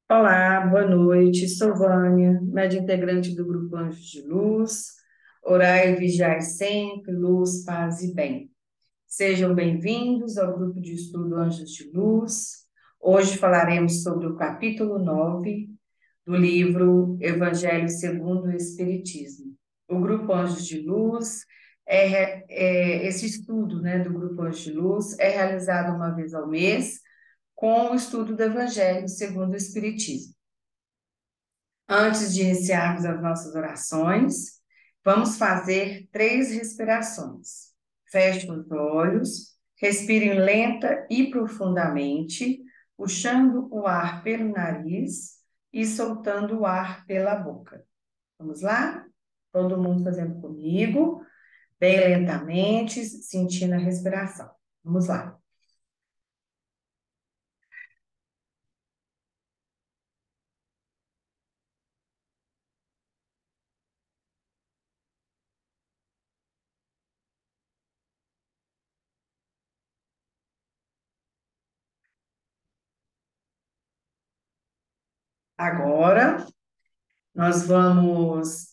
Olá, boa noite. Sou Vânia, média integrante do Grupo Anjos de Luz. Orai e vigiai sempre, luz, paz e bem. Sejam bem-vindos ao Grupo de Estudo Anjos de Luz. Hoje falaremos sobre o capítulo 9 do livro Evangelho segundo o Espiritismo. O Grupo Anjos de Luz, esse estudo, né, do Grupo Anjos de Luz é realizado uma vez ao mês com o estudo do Evangelho segundo o Espiritismo. Antes de iniciarmos as nossas orações, vamos fazer 3 respirações. Feche os olhos, respire lenta e profundamente, puxando o ar pelo nariz e soltando o ar pela boca. Vamos lá? Todo mundo fazendo comigo, bem lentamente, sentindo a respiração. Vamos lá. Agora, nós vamos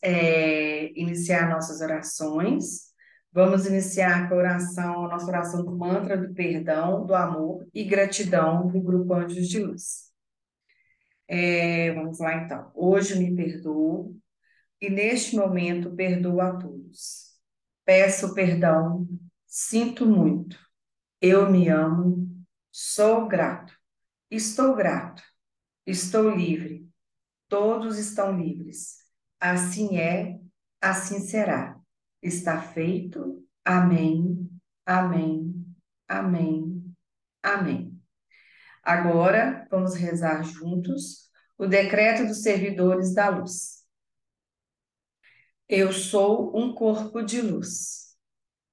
iniciar nossas orações. Vamos iniciar com a oração, a nossa oração do mantra do perdão, do amor e gratidão do Grupo Anjos de Luz. Vamos lá então. Hoje me perdoo e neste momento perdoo a todos. Peço perdão, sinto muito. Eu me amo, sou grato, estou livre. Todos estão livres. Assim é, assim será. Está feito. Amém, amém, amém, amém. Agora, vamos rezar juntos o decreto dos servidores da luz. Eu sou um corpo de luz.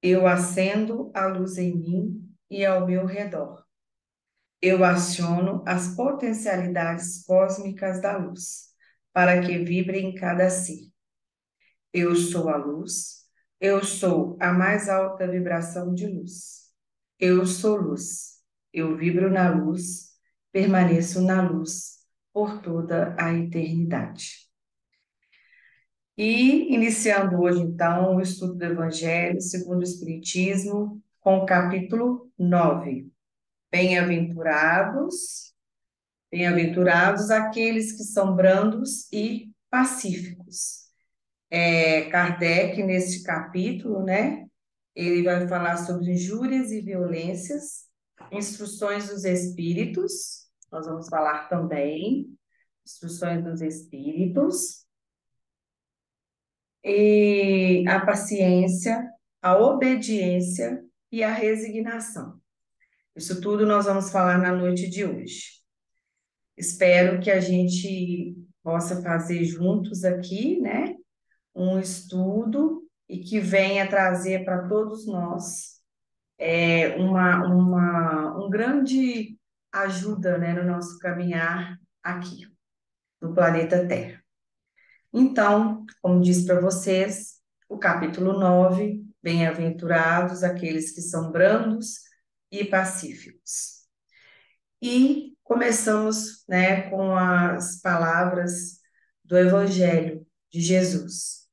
Eu acendo a luz em mim e ao meu redor. Eu aciono as potencialidades cósmicas da luz para que vibrem em cada ser. Eu sou a luz, eu sou a mais alta vibração de luz. Eu sou luz, eu vibro na luz, permaneço na luz por toda a eternidade. E iniciando hoje, então, o estudo do Evangelho segundo o Espiritismo, com o capítulo 9. Bem-aventurados, bem-aventurados aqueles que são brandos e pacíficos. Kardec, neste capítulo, né, ele vai falar sobre injúrias e violências, instruções dos espíritos, nós vamos falar também, instruções dos espíritos, e a paciência, a obediência e a resignação. Isso tudo nós vamos falar na noite de hoje. Espero que a gente possa fazer juntos aqui, né, um estudo e que venha trazer para todos nós um grande ajuda, né, no nosso caminhar aqui no planeta Terra. Então, como disse para vocês, o capítulo 9, bem-aventurados aqueles que são brandos e pacíficos. E começamos, né, com as palavras do Evangelho de Jesus.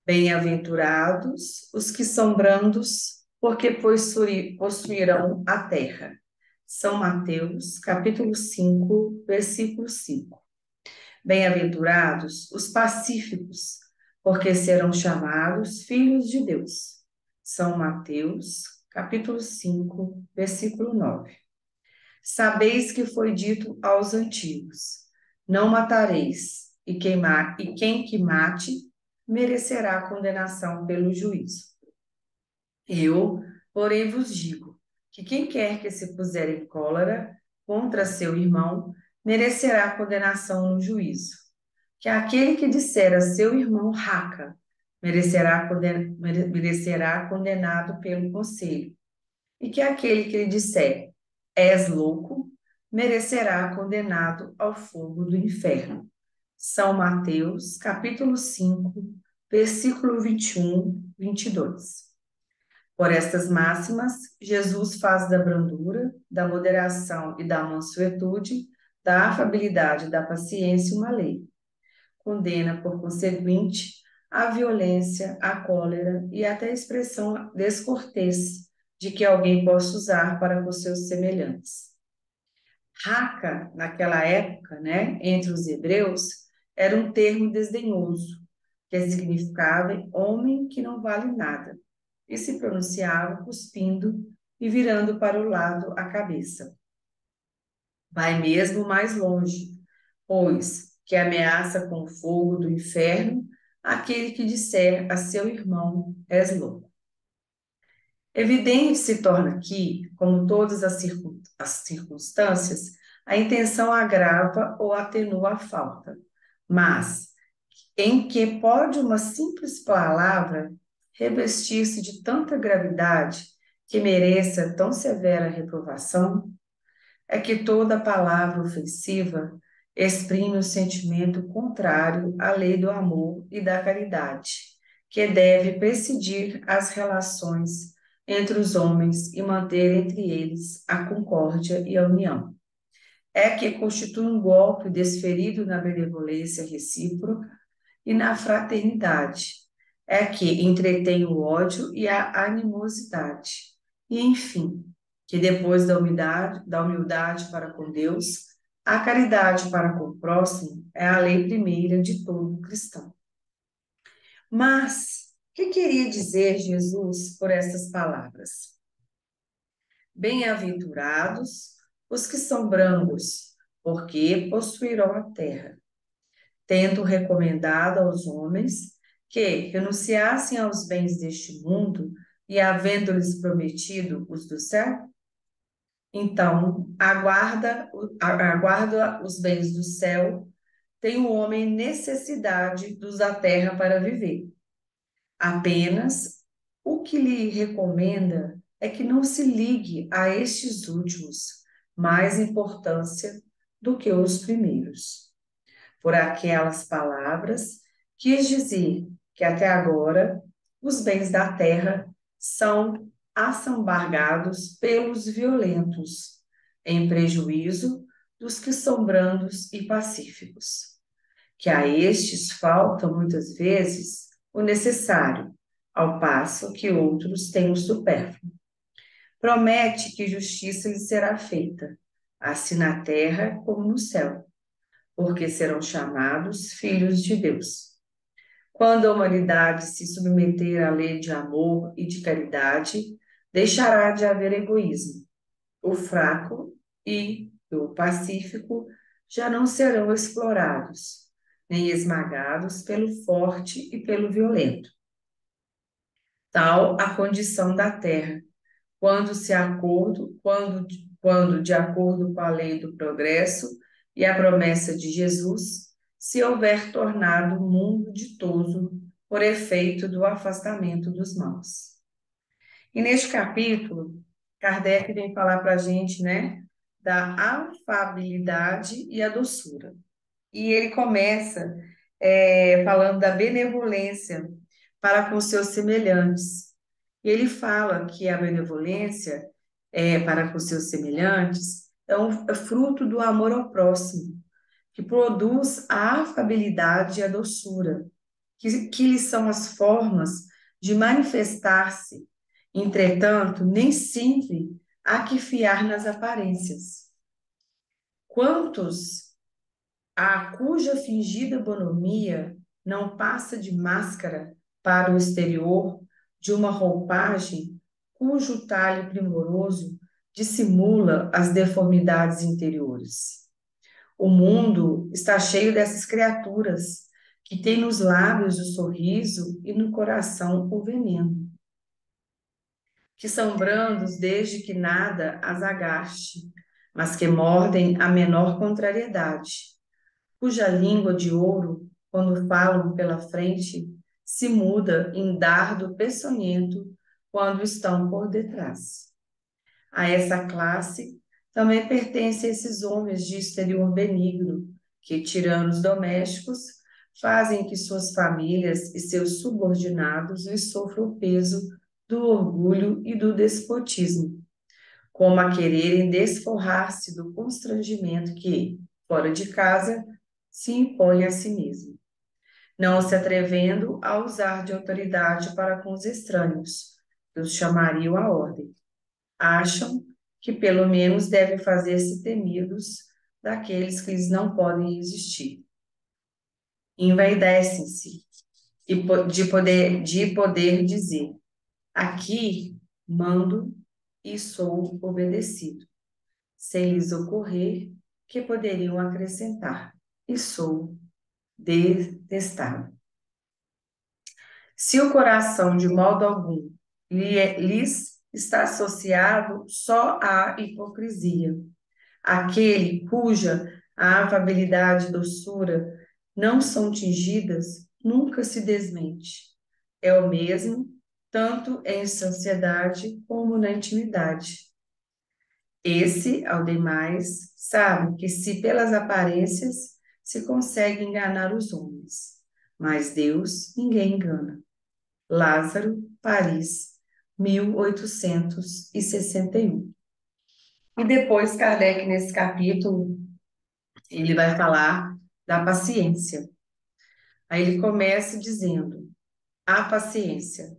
Bem-aventurados os que são brandos, porque possuirão a terra. São Mateus, capítulo 5, versículo 5. Bem-aventurados os pacíficos, porque serão chamados filhos de Deus. São Mateus, capítulo 5, versículo 9. Sabeis que foi dito aos antigos: não matareis, e quem que mate merecerá condenação pelo juízo. Eu, porém, vos digo que quem quer que se puser em cólera contra seu irmão merecerá condenação no juízo. Que aquele que disser a seu irmão raca merecerá condenado pelo conselho. E que aquele que lhe disser és louco merecerá condenado ao fogo do inferno. São Mateus, capítulo 5, versículo 21, 22. Por estas máximas, Jesus faz da brandura, da moderação e da mansuetude, da afabilidade e da paciência uma lei. Condena, por conseguinte, a violência, a cólera e até a expressão descortês de que alguém possa usar para com seus semelhantes. Raca, naquela época, né, entre os hebreus, era um termo desdenhoso, que significava homem que não vale nada, e se pronunciava cuspindo e virando para o lado a cabeça. Vai mesmo mais longe, pois que ameaça com o fogo do inferno aquele que disser a seu irmão: és louco. Evidente se torna aqui, como todas as circunstâncias, a intenção agrava ou atenua a falta, mas em que pode uma simples palavra revestir-se de tanta gravidade que mereça tão severa reprovação? É que toda palavra ofensiva exprime um sentimento contrário à lei do amor e da caridade, que deve presidir as relações entre os homens e manter entre eles a concórdia e a união. É que constitui um golpe desferido na benevolência recíproca e na fraternidade. É que entretém o ódio e a animosidade. E, enfim, que depois da humildade para com Deus, a caridade para com o próximo é a lei primeira de todo cristão. Mas, o que queria dizer Jesus por essas palavras? Bem-aventurados os que são brandos, porque possuirão a terra. Tendo recomendado aos homens que renunciassem aos bens deste mundo e havendo-lhes prometido os do céu? Então, aguarda os bens do céu, tem o homem necessidade dos da terra para viver. Apenas o que lhe recomenda é que não se ligue a estes últimos, mais importância do que os primeiros. Por aquelas palavras, quis dizer que até agora os bens da terra são assambargados pelos violentos, em prejuízo dos que são brandos e pacíficos. Que a estes falta muitas vezes o necessário, ao passo que outros têm o supérfluo. Promete que justiça lhe será feita, assim na terra como no céu, porque serão chamados filhos de Deus. Quando a humanidade se submeter à lei de amor e de caridade, deixará de haver egoísmo. O fraco e o pacífico já não serão explorados, nem esmagados pelo forte e pelo violento. Tal a condição da terra, quando de acordo com a lei do progresso e a promessa de Jesus, se houver tornado o mundo ditoso por efeito do afastamento dos maus. E neste capítulo, Kardec vem falar para a gente, né, da afabilidade e a doçura. E ele começa falando da benevolência para com seus semelhantes. E ele fala que a benevolência para com seus semelhantes é fruto do amor ao próximo, que produz a afabilidade e a doçura, que lhes são as formas de manifestar-se. Entretanto, nem sempre há que fiar nas aparências. Quantos a cuja fingida bonomia não passa de máscara para o exterior de uma roupagem cujo talhe primoroso dissimula as deformidades interiores. O mundo está cheio dessas criaturas que têm nos lábios o sorriso e no coração o veneno, que são brandos desde que nada as agaste, mas que mordem a menor contrariedade, cuja língua de ouro, quando falam pela frente, se muda em dardo peçonhento quando estão por detrás. A essa classe também pertencem esses homens de exterior benigno, que, tiranos domésticos, fazem que suas famílias e seus subordinados lhes sofram o peso do orgulho e do despotismo, como a quererem desforrar-se do constrangimento que, Fora de casa, se impõe a si mesmo, não se atrevendo a usar de autoridade para com os estranhos, que os chamariam à ordem. Acham que pelo menos devem fazer-se temidos daqueles que lhes não podem resistir. Envaidecem-se de poder dizer: aqui mando e sou obedecido, sem lhes ocorrer que poderiam acrescentar: e sou detestado. Se o coração de modo algum lhes está associado só à hipocrisia, aquele cuja a afabilidade e doçura não são tingidas, nunca se desmente. É o mesmo, tanto em sociedade como na intimidade. Esse, ao demais, sabe que se pelas aparências se consegue enganar os homens, mas Deus ninguém engana. Lázaro, Paris, 1861. E depois, Kardec, nesse capítulo, ele vai falar da paciência. Aí ele começa dizendo: a paciência,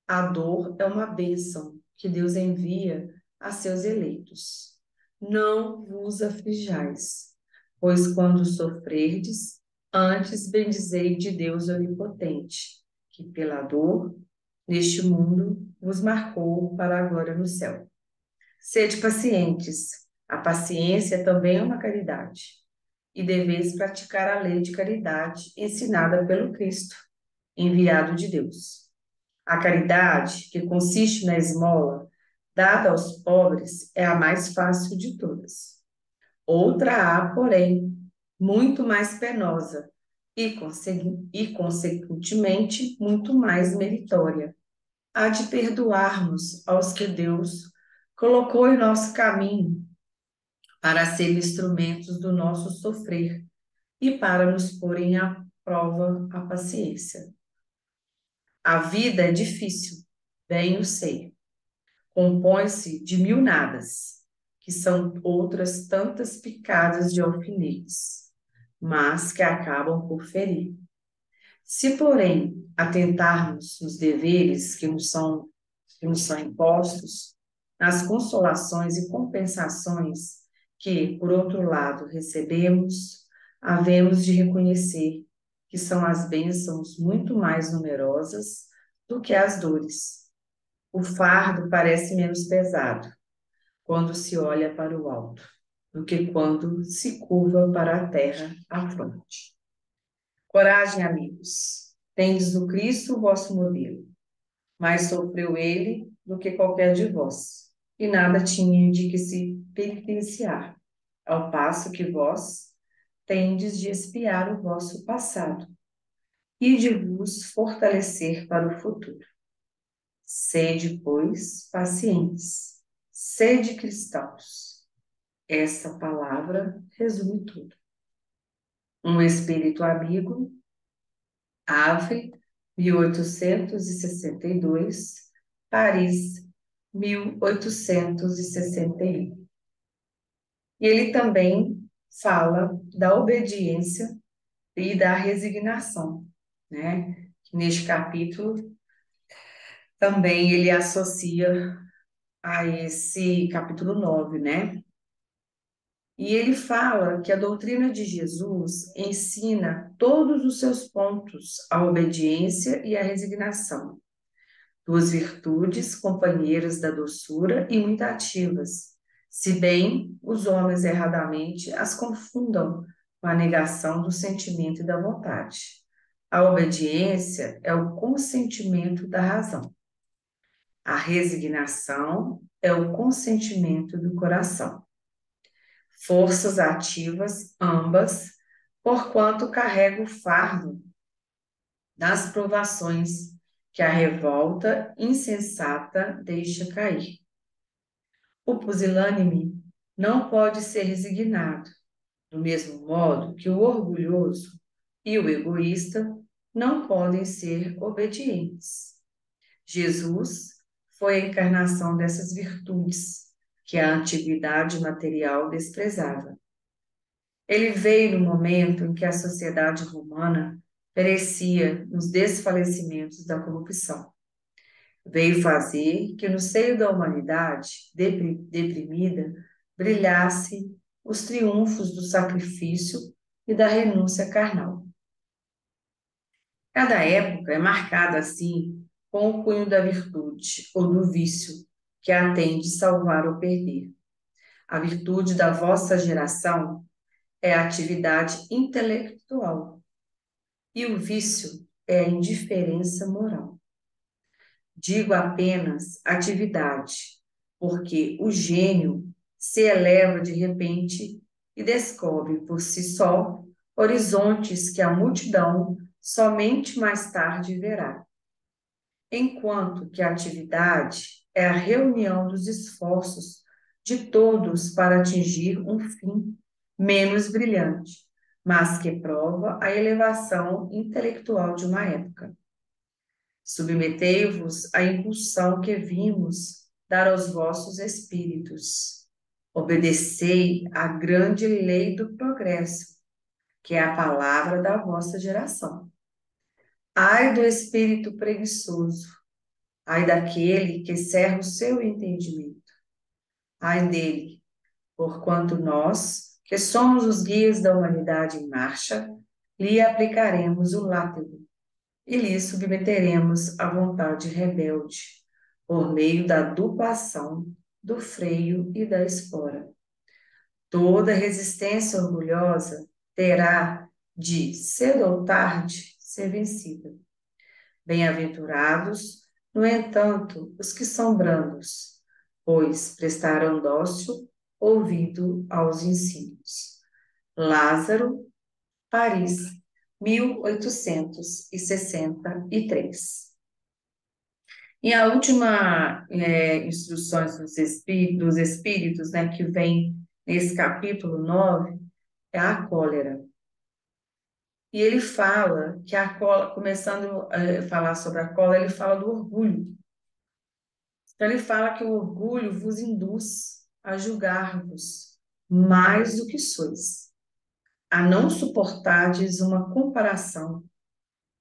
a dor é uma bênção que Deus envia a seus eleitos. Não vos aflijais, pois quando sofrerdes, antes bendizei de Deus onipotente, que pela dor neste mundo vos marcou para a glória no céu. Sede pacientes. A paciência também é uma caridade, e deveis praticar a lei de caridade ensinada pelo Cristo, enviado de Deus. A caridade, que consiste na esmola dada aos pobres, é a mais fácil de todas. Outra há, porém, muito mais penosa consequentemente, muito mais meritória: a de perdoarmos aos que Deus colocou em nosso caminho para ser instrumentos do nosso sofrer e para nos porem à prova a paciência. A vida é difícil, bem o sei. Compõe-se de mil nadas, que são outras tantas picadas de alfinetes, mas que acabam por ferir. Se, porém, atentarmos nos deveres que nos são impostos, nas consolações e compensações que, por outro lado, recebemos, havemos de reconhecer que são as bênçãos muito mais numerosas do que as dores. O fardo parece menos pesado quando se olha para o alto do que quando se curva para a terra à fronte. Coragem, amigos. Tendes no Cristo o vosso modelo. Mais sofreu ele do que qualquer de vós, e nada tinha de que se penitenciar, ao passo que vós tendes de expiar o vosso passado e de vos fortalecer para o futuro. Sede, pois, pacientes, sede cristãos. Essa palavra resume tudo. Um espírito amigo, Ave, 1862, Paris, 1861. E ele também fala da obediência e da resignação, né? Neste capítulo, também ele associa a esse capítulo 9, né? E ele fala que a doutrina de Jesus ensina todos os seus pontos, a obediência e a resignação, duas virtudes companheiras da doçura e muito ativas, se bem os homens erradamente as confundam com a negação do sentimento e da vontade. A obediência é o consentimento da razão. A resignação é o consentimento do coração. Forças ativas, ambas, porquanto carrega o fardo das provações que a revolta insensata deixa cair. O pusilânime não pode ser resignado, do mesmo modo que o orgulhoso e o egoísta não podem ser obedientes. Jesus foi a encarnação dessas virtudes que a antiguidade material desprezava. Ele veio no momento em que a sociedade romana perecia nos desfalecimentos da corrupção. Veio fazer que no seio da humanidade deprimida brilhasse os triunfos do sacrifício e da renúncia carnal. Cada época é marcada assim com o cunho da virtude ou do vício que a tem de salvar ou perder. A virtude da vossa geração é a atividade intelectual e o vício é a indiferença moral. Digo apenas atividade, porque o gênio se eleva de repente e descobre por si só horizontes que a multidão somente mais tarde verá. Enquanto que a atividade é a reunião dos esforços de todos para atingir um fim menos brilhante, mas que prova a elevação intelectual de uma época. Submetei-vos à impulsão que vimos dar aos vossos espíritos. Obedecei à grande lei do progresso, que é a palavra da vossa geração. Ai do espírito preguiçoso, ai daquele que cerra o seu entendimento. Ai dele, porquanto nós, que somos os guias da humanidade em marcha, lhe aplicaremos o látego e lhe submeteremos à vontade rebelde, por meio da dupla ação, do freio e da espora. Toda resistência orgulhosa terá de, cedo ou tarde, ser vencida. Bem-aventurados, no entanto, os que são brandos, pois prestarão dócil ouvido aos ensinos. Lázaro, Paris, 1863. E a última instruções dos espíritos, né, que vem nesse capítulo 9, é a cólera. E ele fala que a cólera, começando a falar sobre a cólera, ele fala do orgulho. Então ele fala que o orgulho vos induz a julgar-vos mais do que sois, a não suportardes uma comparação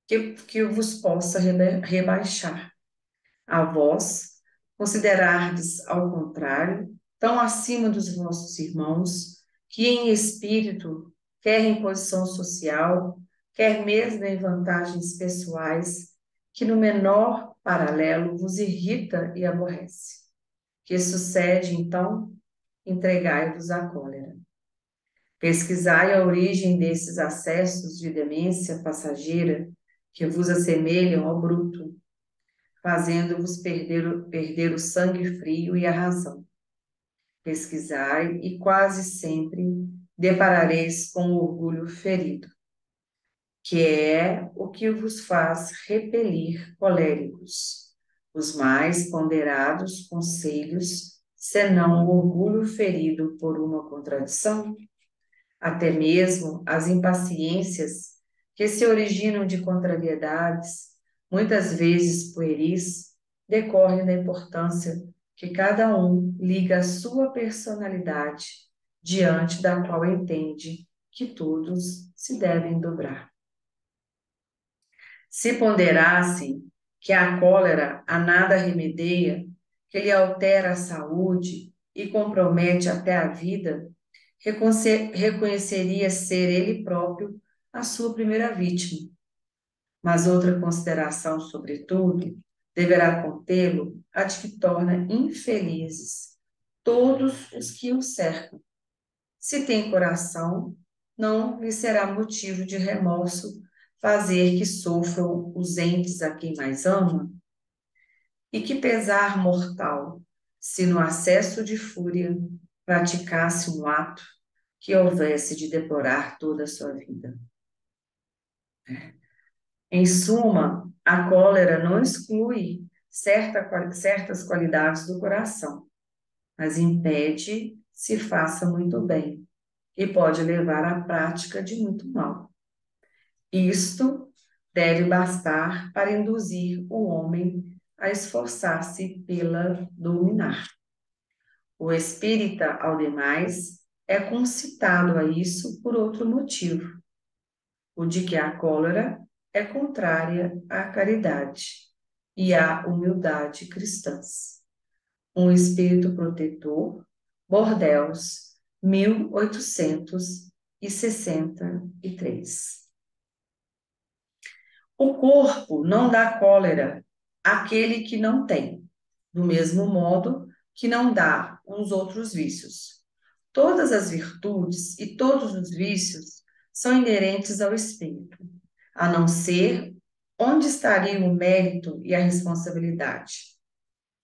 que vos possa rebaixar. A vós, considerardes, ao contrário, tão acima dos vossos irmãos, que em espírito, quer em posição social, quer mesmo em vantagens pessoais, que no menor paralelo vos irrita e aborrece. Que sucede, então? Entregai-vos à cólera. Pesquisai a origem desses acessos de demência passageira que vos assemelham ao bruto, fazendo-vos perder o sangue frio e a razão. Pesquisai e quase sempre deparareis com o orgulho ferido, que é o que vos faz repelir coléricos, os mais ponderados conselhos, senão o orgulho ferido por uma contradição, até mesmo as impaciências que se originam de contrariedades, muitas vezes pueris, decorrem da importância que cada um liga à sua personalidade, diante da qual entende que todos se devem dobrar. Se ponderassem que a cólera a nada remedeia, que lhe altera a saúde e compromete até a vida, reconheceria ser ele próprio a sua primeira vítima. Mas outra consideração, sobretudo, deverá contê-lo a de que torna infelizes todos os que o cercam. Se tem coração, não lhe será motivo de remorso fazer que sofram os entes a quem mais ama? E que pesar mortal, se no acesso de fúria praticasse um ato que houvesse de deplorar toda a sua vida. Em suma, a cólera não exclui certas qualidades do coração, mas impede se faça muito bem e pode levar à prática de muito mal. Isto deve bastar para induzir o homem a esforçar-se pela dominar. O espírita, ao demais, é concitado a isso por outro motivo, o de que a cólera é contrária à caridade e à humildade cristãs. Um espírito protetor, Bordeaux, 1863. O corpo não dá cólera àquele que não tem, do mesmo modo que não dá os outros vícios. Todas as virtudes e todos os vícios são inerentes ao espírito, a não ser onde estaria o mérito e a responsabilidade.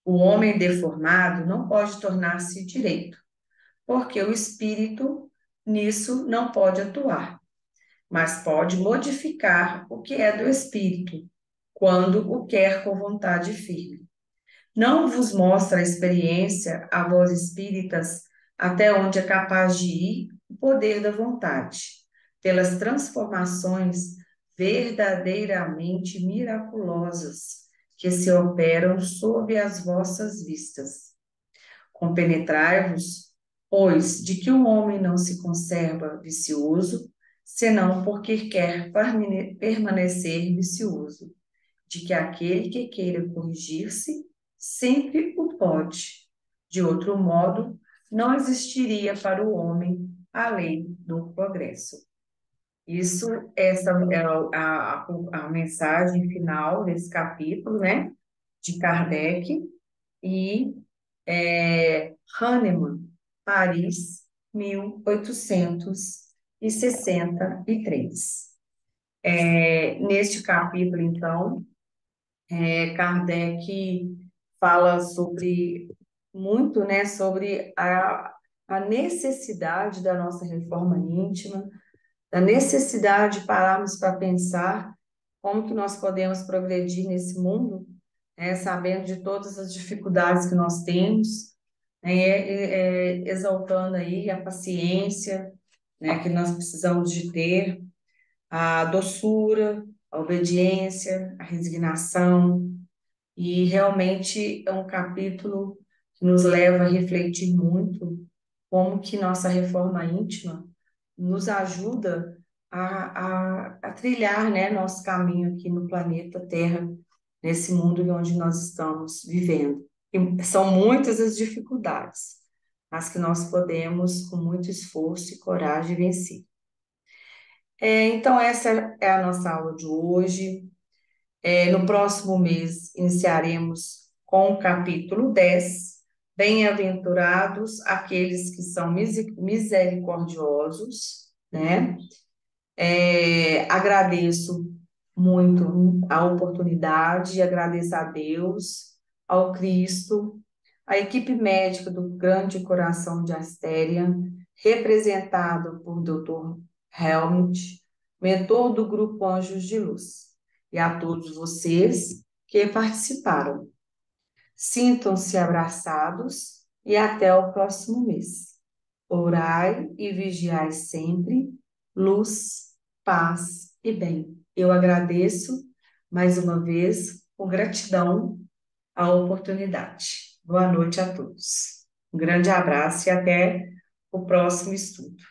O homem deformado não pode tornar-se direito, porque o espírito nisso não pode atuar, mas pode modificar o que é do espírito, quando o quer com vontade firme. Não vos mostra a experiência, a vós espíritas, até onde é capaz de ir o poder da vontade, pelas transformações verdadeiramente miraculosas que se operam sob as vossas vistas. Compenetrai-vos, pois, de que o homem não se conserva vicioso, senão porque quer permanecer vicioso, de que aquele que queira corrigir-se sempre o pode. De outro modo, não existiria para o homem a lei do progresso. Isso, essa é a mensagem final desse capítulo, né, de Kardec e Hahnemann, Paris, 1863. Neste capítulo, então, Kardec fala sobre muito, né, sobre a necessidade da nossa reforma íntima, da necessidade de pararmos para pensar como que nós podemos progredir nesse mundo, né, sabendo de todas as dificuldades que nós temos, né, exaltando aí a paciência, né, que nós precisamos de ter, a doçura, a obediência, a resignação, e realmente é um capítulo que nos leva a refletir muito como que nossa reforma íntima nos ajuda a trilhar, né, nosso caminho aqui no planeta Terra, nesse mundo onde nós estamos vivendo. E são muitas as dificuldades, mas que nós podemos, com muito esforço e coragem, vencer. Então, essa é a nossa aula de hoje. No próximo mês, iniciaremos com o capítulo 10. Bem-aventurados aqueles que são misericordiosos, né? Agradeço muito a oportunidade, agradeço a Deus, ao Cristo, a equipe médica do Grande Coração de Astéria, representado por Dr. Helmut, mentor do Grupo Anjos de Luz, e a todos vocês que participaram. Sintam-se abraçados e até o próximo mês. Orai e vigiai sempre, luz, paz e bem. Eu agradeço mais uma vez, com gratidão, a oportunidade. Boa noite a todos. Um grande abraço e até o próximo estudo.